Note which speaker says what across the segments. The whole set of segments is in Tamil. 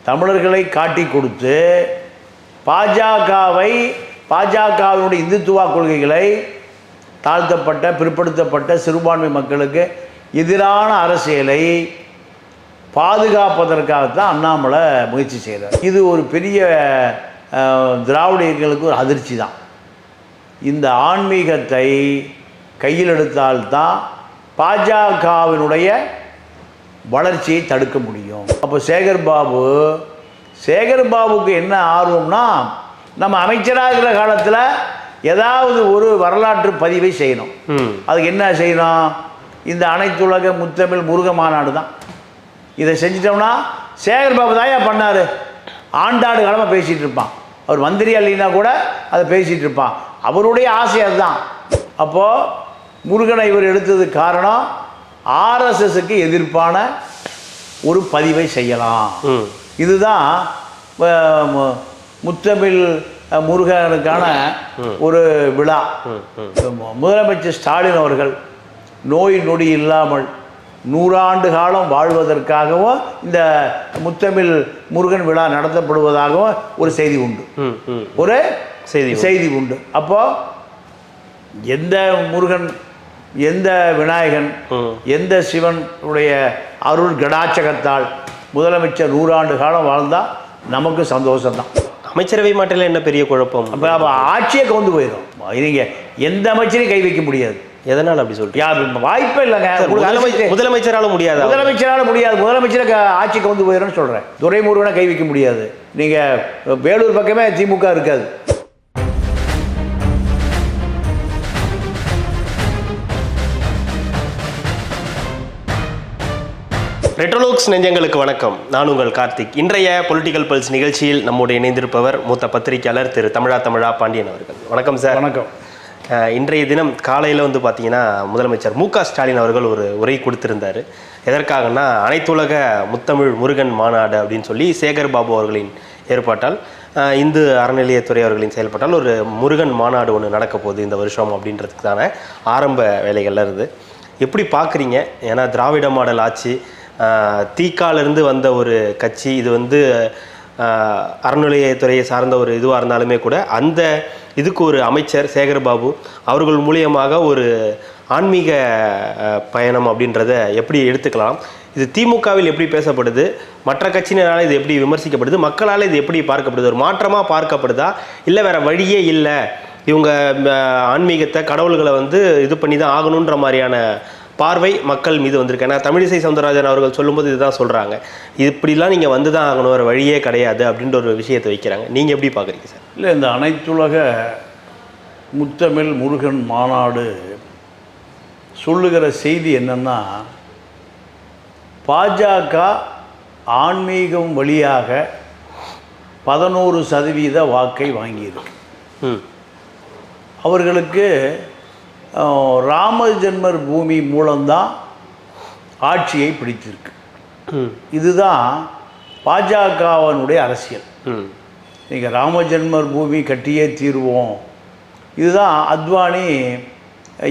Speaker 1: தமிழர்களை காட்டி கொடுத்து பாஜகவினுடைய இந்துத்துவ கொள்கைகளை தாழ்த்தப்பட்ட பிற்படுத்தப்பட்ட சிறுபான்மை மக்களுக்கு எதிரான அரசியலை பாதுகாப்பதற்காகத்தான் அண்ணாமலை முயற்சி செய்கிறார். இது ஒரு பெரிய திராவிட இயக்கங்களுக்கு ஒரு அதிர்ச்சி தான். இந்த ஆன்மீகத்தை கையில் எடுத்தால்தான் பாஜகவினுடைய வளர்ச்சியை தடுக்க முடியும். அப்போ சேகர்பாபுக்கு என்ன ஆர்வம்னா, நம்ம அமைச்சராக இருக்கிற காலத்தில் ஏதாவது ஒரு வரலாற்று பதிவை செய்யணும். அதுக்கு என்ன செய்யணும்? இந்த அனைத்துலக முத்தமிழ் முருக மாநாடு தான். இதை செஞ்சிட்டோம்னா சேகர்பாபு தாயா பண்ணார். ஆண்டாடு காலமாக பேசிகிட்டு இருப்பான். அவர் மந்திரியா இல்லைன்னா கூட அதை பேசிகிட்டு இருப்பான். அவருடைய ஆசை அதுதான். அப்போது முருகனை இவர் எடுத்ததுக்கு காரணம் ஆர்எஸ்எஸ்க்கு எதிர்ப்பான ஒரு பதிவை செய்யலாம். இதுதான் முத்தமிழ் முருகனுக்கான ஒரு விழா. முதலமைச்சர் ஸ்டாலின் அவர்கள் நோய் நொடி இல்லாமல் 100 ஆண்டு காலம் வாழ்வதற்காகவும் இந்த முத்தமிழ் முருகன் விழா நடத்தப்படுவதாகவும் ஒரு செய்தி உண்டு. ஒரு செய்தி உண்டு. அப்போ எந்த முருகன், எந்த விநாயகன், எந்த சிவன் உடைய அருள் கடாட்சகத்தால் முதலமைச்சர் 100 ஆண்டு காலம் வாழ்ந்தால் நமக்கு சந்தோஷம்தான்.
Speaker 2: அமைச்சரவை மாட்டில் என்ன பெரிய குழப்பம்?
Speaker 1: அப்போ ஆட்சியே கவுந்து போயிடும். நீங்கள் எந்த அமைச்சரையும் கை வைக்க முடியாது.
Speaker 2: எதனால் அப்படி சொல்றீங்க?
Speaker 1: வாய்ப்பே இல்லைங்க.
Speaker 2: முதலமைச்சரால முடியாது.
Speaker 1: முதலமைச்சரை ஆட்சி கவுந்து போயிடும்னு சொல்கிறேன். துரைமுருகனை கை வைக்க முடியாது. நீங்கள் வேலூர் பக்கமே திமுக இருக்காது.
Speaker 2: ரெட்ரோலோக்ஸ் நெஞ்சங்களுக்கு வணக்கம். நான் உங்கள் கார்த்திக். இன்றைய பொலிட்டிக்கல் பல்ஸ் நிகழ்ச்சியில் நம்முடைய இணைந்திருப்பவர் மூத்த பத்திரிகையாளர் திரு தமிழா பாண்டியன் அவர்கள். வணக்கம் சார்.
Speaker 1: வணக்கம்.
Speaker 2: இன்றைய தினம் காலையில் பார்த்தீங்கன்னா முதலமைச்சர் மு.க. ஸ்டாலின் அவர்கள் ஒரு உரை கொடுத்திருந்தார். எதற்காகனா அனைத்துலக முத்தமிழ் முருகன் மாநாடு அப்படின்னு சொல்லி சேகர்பாபு அவர்களின் ஏற்பாட்டால் இந்து அறநிலையத்துறை அவர்களின் செயல்பட்டால் ஒரு முருகன் மாநாடு ஒன்று நடக்க போகுது இந்த வருஷம் அப்படின்றதுக்கான ஆரம்ப வேலைகள்ல இருந்து எப்படி பார்க்குறீங்க? ஏன்னா திராவிட மாடல் ஆட்சி, தீக்காலிருந்து வந்த ஒரு கட்சி, இது அறநிலையத்துறையை சார்ந்த ஒரு இதுவாக இருந்தாலுமே கூட அந்த இதுக்கு ஒரு அமைச்சர் சேகர்பாபு அவர்கள் மூலியமாக ஒரு ஆன்மீக பயணம் அப்படின்றத எப்படி எடுத்துக்கலாம்? இது திமுகவில் எப்படி பேசப்படுது, மற்ற கட்சியினரால் இது எப்படி விமர்சிக்கப்படுது, மக்களால் இது எப்படி பார்க்கப்படுது? ஒரு மாற்றமாக பார்க்கப்படுதா, இல்லை வேற வழியே இல்லை, இவங்க ஆன்மீகத்தை கடவுள்களை இது பண்ணி தான் ஆகணுன்ற மாதிரியான பார்வை மக்கள் மீது வந்திருக்கு? ஏன்னா தமிழிசை சவுந்தரராஜன் அவர்கள் சொல்லும்போது இதுதான் சொல்கிறாங்க, இப்படிலாம் நீங்கள் வந்து தான் ஆகணும், ஒரு வழியே கிடையாது அப்படின்ற ஒரு விஷயத்தை வைக்கிறாங்க. நீங்கள் எப்படி பார்க்குறீங்க சார்?
Speaker 1: இல்லை, இந்த அனைத்துலக முத்தமிழ் முருகன் மாநாடு சொல்லுகிற செய்தி என்னென்னா, பாஜக ஆன்மீகம் வழியாக 11% வாக்கை வாங்கியிருக்கு. அவர்களுக்கு ராம ஜென்மர் பூமி மூலம்தான் ஆட்சியை பிடித்திருக்கு. இதுதான் பாஜகவனுடைய அரசியல். நீங்கள் ராம ஜென்மர் பூமி கட்டியே தீர்வோம். இதுதான் அத்வானி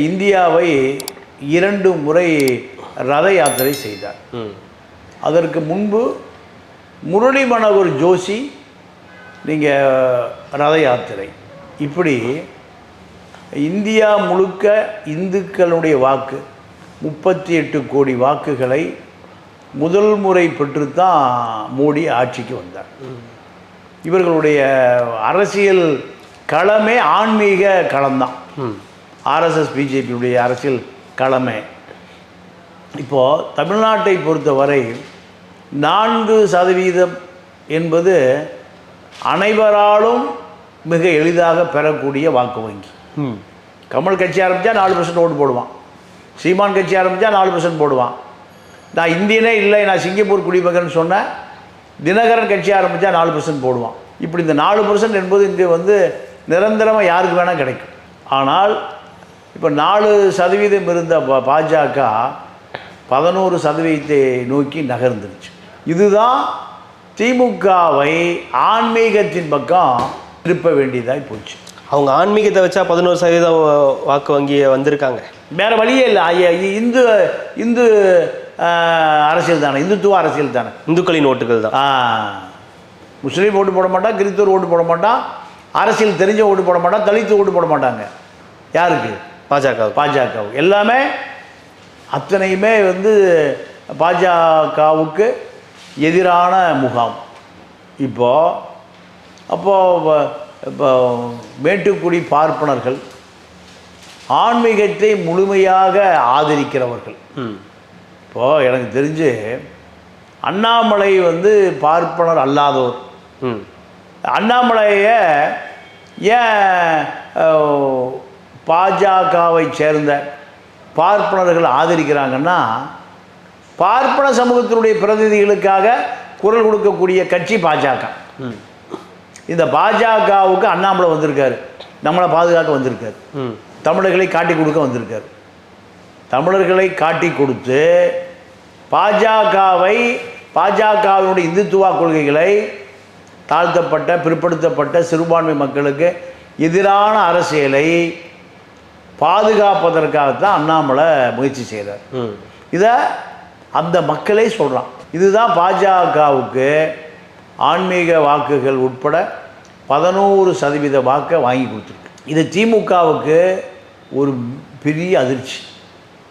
Speaker 1: இந்தியாவை 2 முறை ரத யாத்திரை செய்தார். அதற்கு முன்பு முரளி மனோகர் ஜோஷி நீங்கள் ரத யாத்திரை. இப்படி இந்தியா முழுக்க இந்துக்களுடைய வாக்கு 38 கோடி வாக்குகளை முதல் முறை பெற்றுத்தான் மோடி ஆட்சிக்கு வந்தார். இவர்களுடைய அரசியல் களமே ஆன்மீக களம்தான். ஆர்எஸ்எஸ் பிஜேபியுடைய அரசியல் களமே. இப்போது தமிழ்நாட்டை பொறுத்தவரை 4% என்பது அனைவராலும் மிக எளிதாக பெறக்கூடிய வாக்கு வங்கி. கமல் கட்சி ஆரம்பித்தா 4% ஓட்டு போடுவான். சீமான் கட்சி ஆரம்பித்தா 4% போடுவான். நான் இந்தியனே இல்லை, நான் சிங்கப்பூர் குடிமகன் சொன்னேன், தினகரன் கட்சி ஆரம்பித்தா 4% போடுவான். இப்படி இந்த 4% என்பது இங்கே நிரந்தரமாக யாருக்கு வேணால் கிடைக்கும். ஆனால் இப்போ 4% இருந்த பாஜக 11% நோக்கி நகர்ந்துருச்சு. இதுதான் திமுகவை ஆன்மீகத்தின் பக்கம் திருப்ப வேண்டியதாய் போச்சு.
Speaker 2: அவங்க ஆன்மீகத்தை வச்சா 11% வாக்கு வங்கி வந்திருக்காங்க.
Speaker 1: வேறு வழியே இல்லை. இந்து அரசியல் தானே, இந்துத்துவ அரசியல் தானே,
Speaker 2: இந்துக்களின் ஓட்டுகள் தான்.
Speaker 1: முஸ்லீம் ஓட்டு போட மாட்டான், கிறிஸ்தவர் ஓட்டு போட மாட்டான், அரசியல் தெரிஞ்ச ஓட்டு போட மாட்டான், தலித்து ஓட்டு போட மாட்டாங்க. யாருக்கு? பாஜக. எல்லாமே அத்தனையுமே வந்து பாஜகவுக்கு எதிரான முகாம். இப்போ மேட்டுக்குடி பார்ப்பனர்கள் ஆன்மீகத்தை முழுமையாக ஆதரிக்கிறவர்கள். இப்போது எனக்கு தெரிஞ்சு அண்ணாமலை வந்து பார்ப்பனர் அல்லாதவர். அண்ணாமலையை ஏன் பாஜகவை சேர்ந்த பார்ப்பனர்கள் ஆதரிக்கிறாங்கன்னா, பார்ப்பன சமூகத்தினுடைய பிரதிநிதிகளுக்காக குரல் கொடுக்கக்கூடிய கட்சி பாஜக. இந்த பாஜகவுக்கு அண்ணாமலை வந்திருக்காரு, நம்மளை பாதுகாக்க வந்திருக்காரு, தமிழர்களை காட்டி கொடுக்க வந்திருக்காரு. தமிழர்களை காட்டி கொடுத்து பாஜகவினுடைய இந்துத்துவா கொள்கைகளை தாழ்த்தப்பட்ட பிற்படுத்தப்பட்ட சிறுபான்மை மக்களுக்கு எதிரான அரசியலை பாதுகாப்பதற்காகத்தான் அண்ணாமலை முயற்சி செய்கிறார். இதை அந்த மக்களே சொல்கிறான். இதுதான் பாஜகவுக்கு ஆன்மீக வாக்குகள் உட்பட 11% வாக்கை வாங்கி கொடுத்துருக்கு. இது திமுகவுக்கு ஒரு பெரிய அதிர்ச்சி.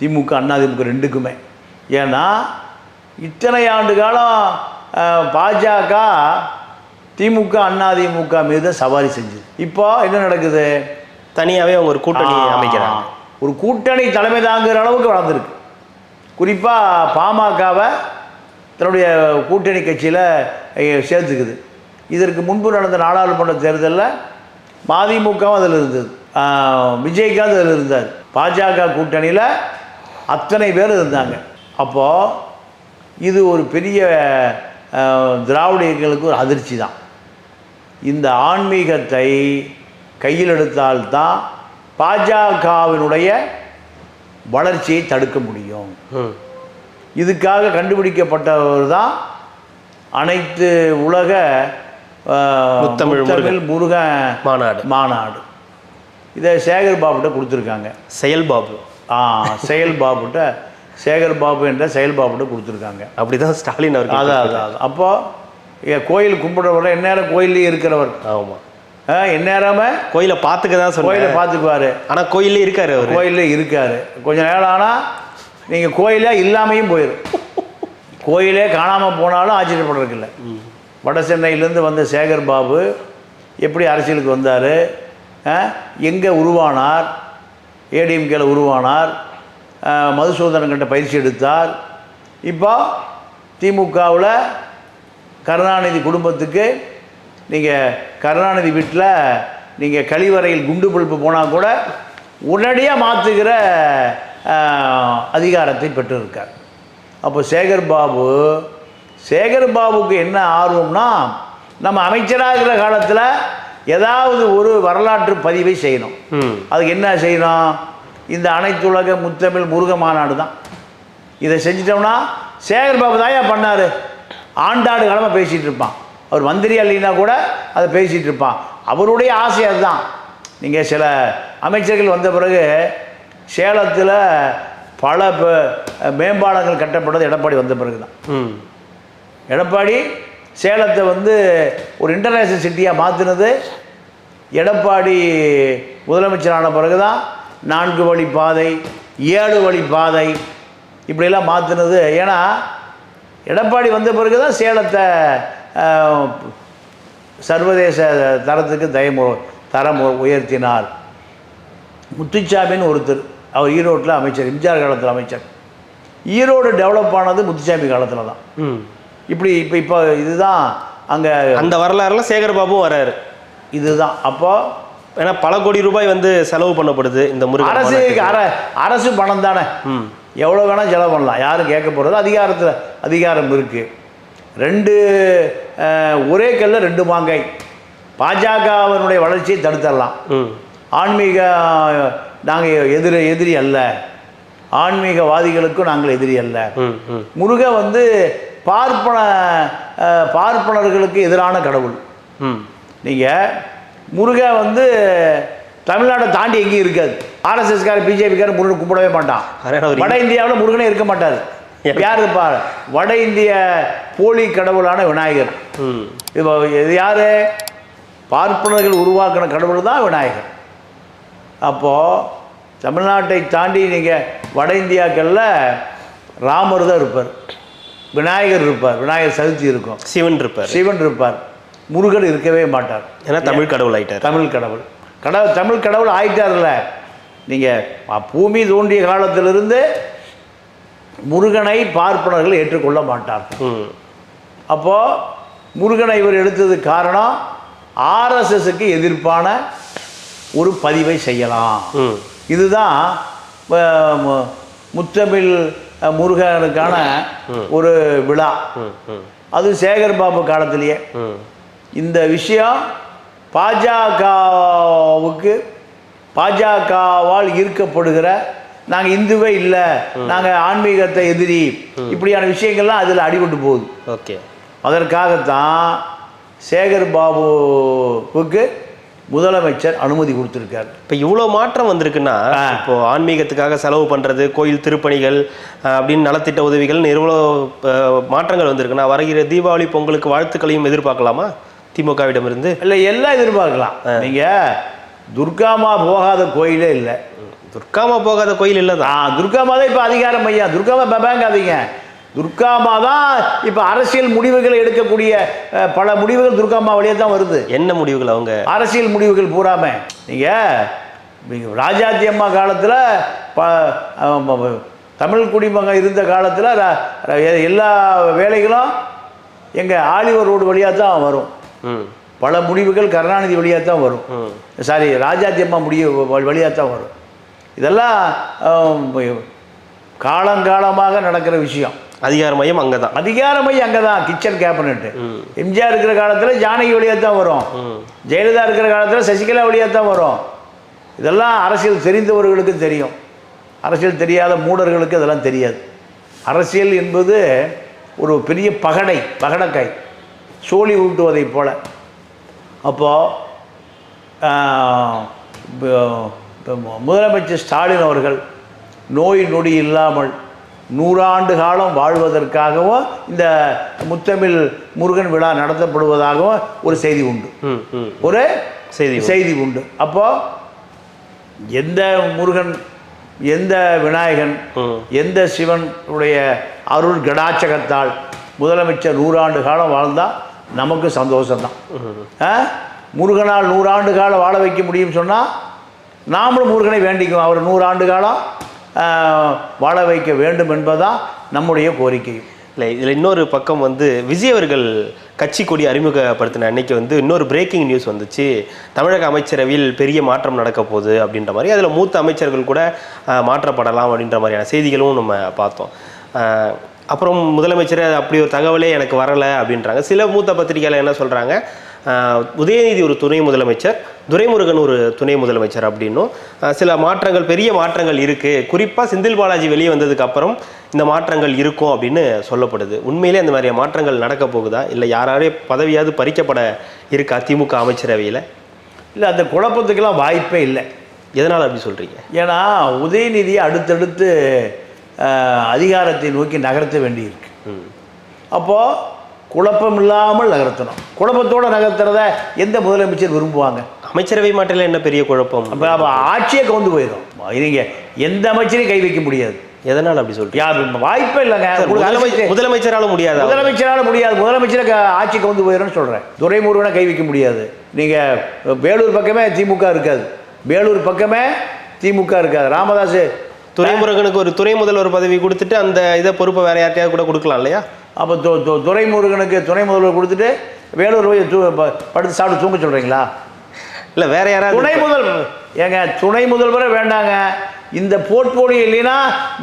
Speaker 1: திமுக அதிமுக ரெண்டுக்குமே. ஏன்னா இத்தனை ஆண்டு காலம் பாஜக திமுக அதிமுக மீது சவாரி செஞ்சுது. இப்போ என்ன நடக்குது?
Speaker 2: தனியாகவே அவங்க ஒரு கூட்டணி அமைக்கிறாங்க.
Speaker 1: ஒரு கூட்டணி தலைமை தாங்குகிற அளவுக்கு வளர்ந்துருக்கு. குறிப்பாக பாமகவை தன்னுடைய கூட்டணி கட்சியில் சேர்த்துக்குது. இதற்கு முன்பு நடந்த நாடாளுமன்ற தேர்தலில் மதிமுகவும் அதில் இருந்தது, விஜயகாந்த் அதில் இருந்தார். பாஜக கூட்டணியில் அத்தனை பேர் இருந்தாங்க. அப்போது இது ஒரு பெரிய திராவிடியர்களுக்கு ஒரு அதிர்ச்சி தான். இந்த ஆன்மீகத்தை கையில் எடுத்தால்தான் பாஜகவினுடைய வளர்ச்சியை தடுக்க முடியும். இதுக்காக கண்டுபிடிக்கப்பட்டவர் தான் அனைத்து உலக முத்தமிழ் முருகன் மாநாடு. இதை சேகர் பாபுட்ட கொடுத்துருக்காங்க. செயல்பாபுட்ட சேகர் பாபு என்ற செயல்பாபுட்ட கொடுத்துருக்காங்க.
Speaker 2: அப்படி தான் ஸ்டாலின் அவர்.
Speaker 1: அதான் அப்போது கோயில் கும்பிடுறவரை எந்நேரம் கோயிலே இருக்கிறவர்.
Speaker 2: ஆமாம்,
Speaker 1: எந்நேரமே
Speaker 2: கோயிலை பார்த்துக்க தான் சொல்ல,
Speaker 1: கோயிலை பார்த்துக்குவார்.
Speaker 2: ஆனால் கோயிலே இருக்கார், அவர்
Speaker 1: கோயிலே இருக்கார். கொஞ்சம் நேரம் ஆனால் நீங்கள் கோயிலே இல்லாமையும் போயிடும். கோயிலே காணாமல் போனாலும் ஆச்சரியப்படுறதுக்கு இல்லை. வட சென்னையிலேருந்து வந்த சேகர் பாபு எப்படி அரசியலுக்கு வந்தார், எங்கே உருவானார், ஏடிஎம்கேல உருவானார், மதுசூதனன் கிட்ட பயிற்சி எடுத்தார். இப்போ திமுகவில் கருணாநிதி குடும்பத்துக்கு நீங்கள் கருணாநிதி வீட்டில் நீங்கள் கழிவறையில் குண்டு பல்பு போனால் கூட உடனடியாக மாற்றுகிற அதிகாரத்தை பெற்றிருக்கார். அப்போ சேகர் பாபுக்கு என்ன ஆர்வம்னா, நம்ம அமைச்சராக இருக்கிற காலத்தில் ஏதாவது ஒரு வரலாற்று பதிவை செய்யணும். அதுக்கு என்ன செய்யணும்? இந்த அனைத்துலக முத்தமிழ் முருக மாநாடு தான். இதை செஞ்சிட்டோம்னா சேகர் பாபு தான் பண்ணார். ஆண்டாடு காலமாக பேசிகிட்டு இருப்பான். அவர் மந்திரி இல்லைன்னா கூட அதை பேசிகிட்டு இருப்பான். அவருடைய ஆசை அதுதான். நீங்கள் சில அமைச்சர்கள் வந்த பிறகு சேலத்தில் பல மேம்பாலங்கள் கட்டப்பட்டது எடப்பாடி வந்த பிறகு தான். எடப்பாடி சேலத்தை வந்து ஒரு இன்டர்நேஷ்னல் சிட்டியாக மாற்றினது எடப்பாடி முதலமைச்சரான பிறகு தான். 4 வழி பாதை, 7 வழி பாதை இப்படியெல்லாம் மாற்றினது. ஏன்னா எடப்பாடி வந்த பிறகு தான் சேலத்தை சர்வதேச தரத்துக்கு தரம் உயர்த்தினார். முத்துச்சாமின்னு ஒருத்தர், அவர் ஈரோட்டில் அமைச்சர், எம்ஜிஆர் காலத்தில் அமைச்சர். ஈரோடு டெவலப் ஆனது முத்துச்சாமி காலத்தில் தான். இப்படி இப்போ இதுதான் அங்கே
Speaker 2: அந்த வரலாறுல சேகர் பாபு வராரு.
Speaker 1: இதுதான் அப்போ
Speaker 2: ஏன்னா பல கோடி ரூபாய் வந்து செலவு பண்ணப்படுது இந்த முருகன்.
Speaker 1: அரசு பணம் தானே, எவ்வளோ வேணால் செலவு பண்ணலாம், யாரும் கேட்க போகிறது. அதிகாரம் இருக்குது. ஒரே கல்ல 2 மாங்காய். பாஜகவினுடைய வளர்ச்சியை தடுத்துடலாம். ஆன்மீக நாங்கள் எதிரி அல்ல, ஆன்மீகவாதிகளுக்கும் நாங்கள் எதிரி அல்ல. முருக வந்து பார்ப்பனர்களுக்கு எதிரான கடவுள். நீங்கள் முருக வந்து தமிழ்நாட்டை தாண்டி எங்கேயும் இருக்காது. ஆர்எஸ்எஸ்கார பிஜேபிக்கார முருகனை கும்பிடவே மாட்டான். வட இந்தியாவில் முருகனே இருக்க மாட்டார். யார் இருப்பா? வட இந்திய போலி கடவுளான விநாயகர். இப்போ இது யார்? பார்ப்பனர்கள் உருவாக்கின கடவுள் தான் விநாயகர். அப்போது தமிழ்நாட்டை தாண்டி நீங்கள் வட இந்தியாக்களில் ராமர் தான் இருப்பார், விநாயகர் இருப்பார், விநாயகர் சதுர்த்தி இருக்கும், சிவன் இருப்பார், முருகன் இருக்கவே மாட்டார்.
Speaker 2: ஏன்னா தமிழ் கடவுள் ஆயிட்டார்.
Speaker 1: தமிழ் கடவுள் ஆயிட்டார்ல. நீங்கள் பூமி தோன்றிய காலத்திலிருந்து முருகனை பார்ப்பனர்கள் ஏற்றுக்கொள்ள மாட்டார்கள். அப்போது முருகனை இவர் எடுத்ததுக்கு காரணம் ஆர்எஸ்எஸ்க்கு எதிர்ப்பான ஒரு பதிவை செய்யலாம். இதுதான் முத்தமிழ் முருகனுக்கான ஒரு விழா. அது சேகர் பாபு காலத்திலேயே இந்த விஷயம் பாஜகவால் ஈர்க்கப்படுகிற, நாங்கள் இந்துவே இல்லை, நாங்கள் ஆன்மீகத்தை எதிரி, இப்படியான விஷயங்கள்லாம் அதில் அடிபட்டு போகுது.
Speaker 2: ஓகே,
Speaker 1: அதற்காகத்தான் சேகர் பாபுவுக்கு முதலமைச்சர் அனுமதி கொடுத்துருக்காரு.
Speaker 2: இப்போ இவ்வளோ மாற்றம் வந்திருக்குன்னா, இப்போ ஆன்மீகத்துக்காக செலவு பண்ணுறது, கோயில் திருப்பணிகள் அப்படின்னு நலத்திட்ட உதவிகள் எவ்வளோ மாற்றங்கள் வந்திருக்குன்னா, வருகிற தீபாவளி பொங்கலுக்கு வாழ்த்துக்களையும் எதிர்பார்க்கலாமா திமுகவிடமிருந்து?
Speaker 1: இல்லை, எல்லாம் எதிர்பார்க்கலாம். நீங்கள் துர்காமா போகாத கோயிலே இல்லை.
Speaker 2: துர்காமா போகாத கோயில் இல்லை தான்.
Speaker 1: துர்காமா தான் இப்போ அதிகார மையம். துர்காமா பேங்காதீங்க. துர்காமா தான் இப்போ அரசியல் முடிவுகளை எடுக்கக்கூடிய பல முடிவுகள் துர்காமா வழியாக தான் வருது.
Speaker 2: என்ன முடிவுகள்? அவங்க
Speaker 1: அரசியல் முடிவுகள் பூராம. நீங்கள் ராஜாத்தி அம்மா காலத்தில் தமிழ் குடிமகன் இருந்த காலத்தில் எல்லா வேலைகளும் எங்கள் ஆலிவர் ரோடு வழியாக தான் வரும். பல முடிவுகள் கருணாநிதி வழியாக தான் வரும். ராஜாத்தி அம்மா வழியாக தான் வரும். இதெல்லாம் காலங்காலமாக நடக்கிற விஷயம்.
Speaker 2: அதிகார மையம் அங்கே தான்.
Speaker 1: அதிகார மையம் அங்கே தான். கிச்சன் கேபினெட்டு எம்ஜிஆர் இருக்கிற காலத்தில் ஜானகி வழியாக தான் வரும். ஜெயலலிதா இருக்கிற காலத்தில் சசிகலா வழியாக தான் வரும். இதெல்லாம் அரசியல் தெரிந்தவர்களுக்கு தெரியும். அரசியல் தெரியாத மூடர்களுக்கு இதெல்லாம் தெரியாது. அரசியல் என்பது ஒரு பெரிய பகடக்காய், சோழி ஊட்டுவதை போல. அப்போது முதலமைச்சர் ஸ்டாலின் அவர்கள் நோய் நொடி இல்லாமல் 100 ஆண்டு காலம் வாழ்வதற்காகவும் இந்த முத்தமிழ் முருகன் விழா நடத்தப்படுவதாகவும் ஒரு செய்தி உண்டு. ஒரு செய்தி உண்டு. அப்போது எந்த முருகன், எந்த விநாயகன், எந்த சிவன் உடைய அருள் கடாச்சகத்தால் முதலமைச்சர் 100 ஆண்டு காலம் வாழ்ந்தால் நமக்கு சந்தோஷம்தான். முருகனால் 100 ஆண்டு காலம் வாழ வைக்க முடியும்னு சொன்னால் நாமளும் முருகனை வேண்டிக்குவோம். அவர் 100 ஆண்டு காலம் வாழ வைக்க வேண்டும் என்பதுதான் நம்முடைய கோரிக்கையும்.
Speaker 2: இல்லை, இதில் இன்னொரு பக்கம் விஜய் அவர்கள் கட்சி கொடி அறிமுகப்படுத்தின அன்னைக்கு இன்னொரு பிரேக்கிங் நியூஸ் வந்துச்சு. தமிழக அமைச்சரவையில் பெரிய மாற்றம் நடக்க போகுது அப்படின்ற மாதிரி, அதில் மூத்த அமைச்சர்கள் கூட மாற்றப்படலாம் அப்படின்ற மாதிரியான செய்திகளும் நம்ம பார்த்தோம். அப்புறம் முதலமைச்சர் அப்படி ஒரு தகவலே எனக்கு வரலை அப்படின்றாங்க. சில மூத்த பத்திரிகையாளர் என்ன சொல்கிறாங்க, உதயநிதி ஒரு துணை முதலமைச்சர், துரைமுருகன் ஒரு துணை முதலமைச்சர் அப்படின்னும் சில மாற்றங்கள், பெரிய மாற்றங்கள் இருக்குது, குறிப்பாக செந்தில் பாலாஜி வெளியே வந்ததுக்கு அப்புறம் இந்த மாற்றங்கள் இருக்கும் அப்படின்னு சொல்லப்படுது. உண்மையிலே அந்த மாதிரி மாற்றங்கள் நடக்க போகுதா, இல்லை யாராலே பதவியாவது பறிக்கப்பட இருக்கா திமுக அமைச்சரவையில்?
Speaker 1: இல்லை, அந்த குழப்பத்துக்கெல்லாம் வாய்ப்பே இல்லை.
Speaker 2: எதனால் அப்படி சொல்கிறீங்க?
Speaker 1: ஏன்னா உதயநிதியை அடுத்தடுத்து அதிகாரத்தை நோக்கி நகர்த்த வேண்டியிருக்கு. அப்போது குழப்பம் இல்லாமல் நகர்த்தணும். குழப்பத்தோடு நகர்த்துறத எந்த முதலமைச்சர் விரும்புவாங்க?
Speaker 2: அமைச்சரவை மாற்றல என்ன பெரிய குழப்பம்?
Speaker 1: அப்போ ஆட்சியே கவுந்து போயிடும். நீங்கள் எந்த அமைச்சரையும் கை வைக்க முடியாது.
Speaker 2: எதனால் அப்படி சொல்றீங்க?
Speaker 1: வாய்ப்பே இல்லைங்க.
Speaker 2: முதலமைச்சரால முடியாது.
Speaker 1: முதலமைச்சரை ஆட்சி கவுந்து போயிடும்னு சொல்கிறேன். துரைமுருகனை கை வைக்க முடியாது. நீங்கள் வேலூர் பக்கமே திமுக இருக்காது. ராமதாஸ்
Speaker 2: துரைமுருகனுக்கு ஒரு துணை முதல்வர் பதவி கொடுத்துட்டு அந்த இதை பொறுப்பை வேற யார்ட்டையாவது கூட கொடுக்கலாம் இல்லையா?
Speaker 1: அப்போ துரைமுருகனுக்கு துணை முதல்வர் கொடுத்துட்டு வேலூர் போய் படுத்து சாப்பிட்டு தூங்க சொல்கிறீங்களா?
Speaker 2: இல்லை, வேற யாராவது
Speaker 1: துணை முதல்வரே வேண்டாங்க. இந்த போர்ட்போலியோ இல்லைன்னா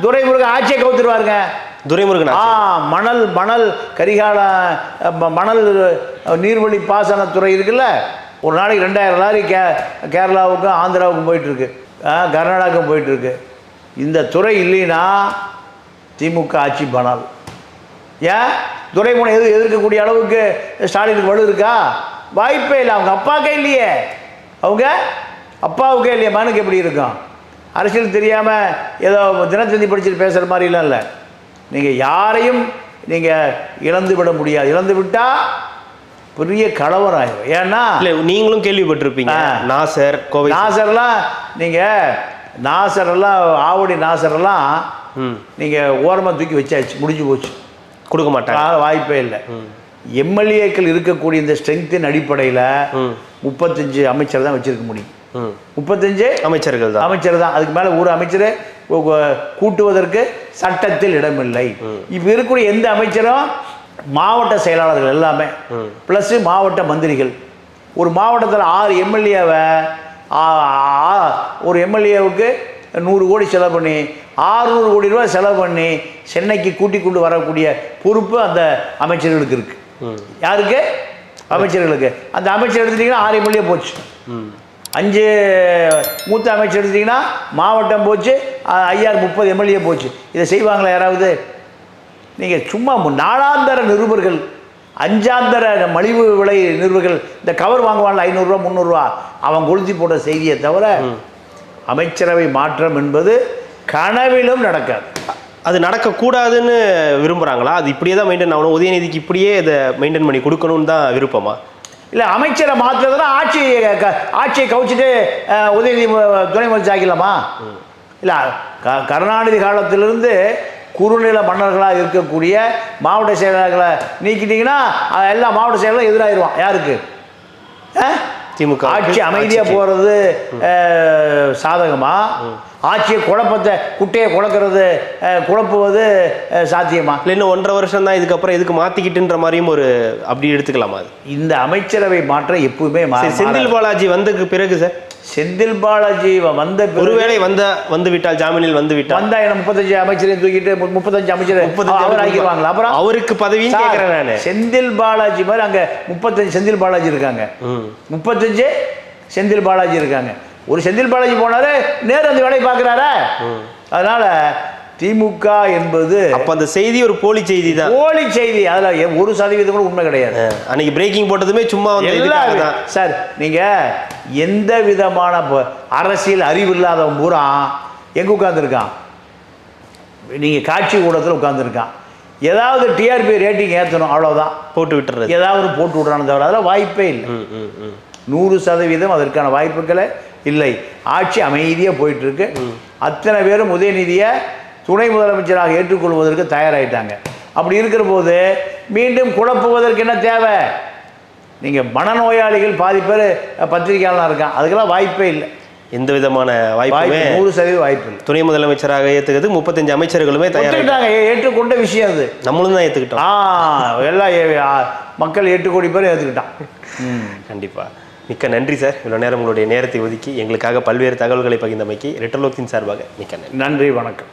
Speaker 1: துரைமுருகன் ஆட்சியை கவுத்துருவாருங்க.
Speaker 2: துரைமுருகன்
Speaker 1: மணல் கரிகால மணல் நீர்வழி பாசனத்துறை இருக்குல்ல, ஒரு நாளைக்கு 2000 லாரி கேரளாவுக்கும் ஆந்திராவுக்கும் போயிட்டுருக்கு, கர்நாடகாவுக்கும் போயிட்டுருக்கு. இந்த துறை இல்லைன்னா திமுக ஆட்சி பணால். ஏன் துரைமுனை எதிர்க்கக்கூடிய அளவுக்கு ஸ்டாலினுக்கு வலு இருக்கா? வாய்ப்பே இல்லை. அவங்க அப்பாவுக்கே இல்லையே. மகனுக்கு எப்படி இருக்கும்? அரசியல் தெரியாமல் ஏதோ தினத்தந்தி படிச்சுட்டு பேசுகிற மாதிரிலாம் இல்லை. நீங்கள் யாரையும் நீங்கள் இழந்து விட முடியாது. இழந்து விட்டால் பெரிய கலவராயிரும். ஏன்னா
Speaker 2: இல்லை, நீங்களும் கேள்விப்பட்டிருப்பீங்க நாசர், கோவை
Speaker 1: நாசர்லாம், நீங்கள் நாசரெல்லாம் ஆவடி நாசரெல்லாம் நீங்கள் ஓரமாக தூக்கி வச்சாச்சு, முடிஞ்சு போச்சு, கொடுக்க மாட்டாங்க, வாய்ப்பே இல்லை. எம்எல்ஏக்கள் இருக்கக்கூடிய இந்த ஸ்ட்ரென்த்தின் அடிப்படையில் 35 அமைச்சர் தான் வச்சிருக்க முடியும். 35 அமைச்சர்கள் தான், அமைச்சர் தான். அதுக்கு மேலே ஒரு அமைச்சரை கூட்டுவதற்கு சட்டத்தில் இடமில்லை. இப்போ இருக்கக்கூடிய எந்த அமைச்சரும் மாவட்ட செயலாளர்கள் எல்லாமே ப்ளஸ் மாவட்ட மந்திரிகள். ஒரு மாவட்டத்தில் 6 எம்எல்ஏவை ஒரு எம்எல்ஏவுக்கு 100 கோடி செலவு பண்ணி 600 கோடி ரூபாய் செலவு பண்ணி சென்னைக்கு கூட்டிக் கொண்டு வரக்கூடிய பொறுப்பு அந்த அமைச்சர்களுக்கு இருக்கு. யாருக்கு? அமைச்சர்களுக்கு. அந்த அமைச்சர் எடுத்துட்டீங்கன்னா 6 எம்எல்ஏ போச்சு. 5 மூத்த அமைச்சர் எடுத்துட்டீங்கன்னா மாவட்டம் போச்சு, 30 எம்எல்ஏ போச்சு. இதை செய்வாங்களா யாராவது? நீங்கள் சும்மா நாளாந்தர நிருபர்கள், அஞ்சாந்தர மலிவு விலை நிருபர்கள், இந்த கவர் வாங்குவான்ல 500 ரூபா 300 ரூபா, அவன் கொளுத்தி போட்ட செய்தியை தவிர அமைச்சரவை மாற்றம் என்பது கனவிலும் நடக்காது.
Speaker 2: அது நடக்கக்கூடாதுன்னு விரும்புகிறாங்களா? அது இப்படியே தான் மெயின்டைன் ஆகணும், உதயநிதிக்கு இப்படியே இதை மெயின்டைன் பண்ணி கொடுக்கணும்னு தான் விருப்பமா? இல்லை, அமைச்சரை மாற்றுறதுனா ஆட்சியை கவுச்சிட்டு உதயநிதி துணை முதலமைச்சர் ஆக்கலாமா? இல்லை, கருணாநிதி காலத்திலிருந்து குறுநில மன்னர்களாக இருக்கக்கூடிய மாவட்ட செயலாளர்களை நீக்கிட்டீங்கன்னா எல்லா மாவட்ட செயலரும் எதிராகிடுவான். யாருக்கு? திமுக. ஆட்சி அமைதியாக போகிறது சாதகமா? ஆட்சியை குட்டையை குழக்கிறது குழப்புவது சாத்தியமா? இல்லை, இன்னும் 1.5 வருஷம் தான், இதுக்கப்புறம் இதுக்கு மாற்றிக்கிட்டுன்ற மாதிரியும் ஒரு அப்படி எடுத்துக்கலாமா? அது இந்த அமைச்சரவை மாற்றம் எப்பவுமே செந்தில் பாலாஜி வந்ததுக்கு பிறகு சார், செந்தில் பாலாஜி வந்த ஒருவேளை வந்து விட்டால், ஜாமீனில் வந்து விட்டால் வந்தா 35 அமைச்சரையும் தூக்கிட்டு 35 அமைச்சர் அவர் ஆக்கிடுவாங்களா? அப்புறம் அவருக்கு பதவியும் கேட்குறேன் நான். செந்தில் பாலாஜி மாதிரி அங்கே 35 செந்தில் பாலாஜி இருக்காங்க, 35 செந்தில் பாலாஜி இருக்காங்க. ஒரு செந்தில் பாலாஜி போனாரு, நேரு அந்த வேலையை பார்க்குறாரா? அதனால திமுக என்பது அப்போ அந்த செய்தி ஒரு போலி செய்தி தான், போலி செய்தி. அதில் 1% கூட உண்மை கிடையாது. அன்னைக்கு பிரேக்கிங் போட்டதுமே சும்மா தான் சார். நீங்கள் எந்த விதமான அரசியல் அறிவு இல்லாதவன் பூரா எங்கே உட்காந்துருக்கான்? நீங்கள் காட்சி கூடத்தில் உட்காந்துருக்கான். ஏதாவது டிஆர்பி ரேட்டிங் ஏற்றணும், அவ்வளோதான், போட்டு விட்டுறது, ஏதாவது போட்டு விட்றான்னு தவிர அதெல்லாம் வாய்ப்பே இல்லை. 100% அதற்கான வாய்ப்புகளே இல்லை. ஆட்சி அமைதியாக போயிட்டுருக்கு. அத்தனை பேரும் உதயநிதியை துணை முதலமைச்சராக ஏற்றுக்கொள்வதற்கு தயாராகிட்டாங்க. அப்படி இருக்கிற போது மீண்டும் குழப்புவதற்கு என்ன தேவை? நீங்கள் மனநோயாளிகள் பாதி பேர் பத்திரிகையாளர் இருக்கான், அதுக்கெல்லாம் வாய்ப்பே இல்லை. எந்த விதமான வாய்ப்பு? 100% வாய்ப்பு இல்லை. துணை முதலமைச்சராக ஏற்றுக்கிறது 35 அமைச்சர்களுமே தயாராகிட்டாங்க. ஏற்றுக்கொண்ட விஷயம் அது, நம்மளும் தான் ஏற்றுக்கிட்டோம். எல்லாம் மக்கள் 8 கோடி பேர் ஏற்றுக்கிட்டான். கண்டிப்பாக. மிக்க நன்றி சார். இவ்வளோ நேரம் உங்களுடைய நேரத்தை ஒதுக்கி எங்களுக்காக பல்வேறு தகவல்களை பகிர்ந்தமைக்கு ரெட்டர்லோக்ஸின் சார்பாக மிக்க நன்றி. நன்றி, வணக்கம்.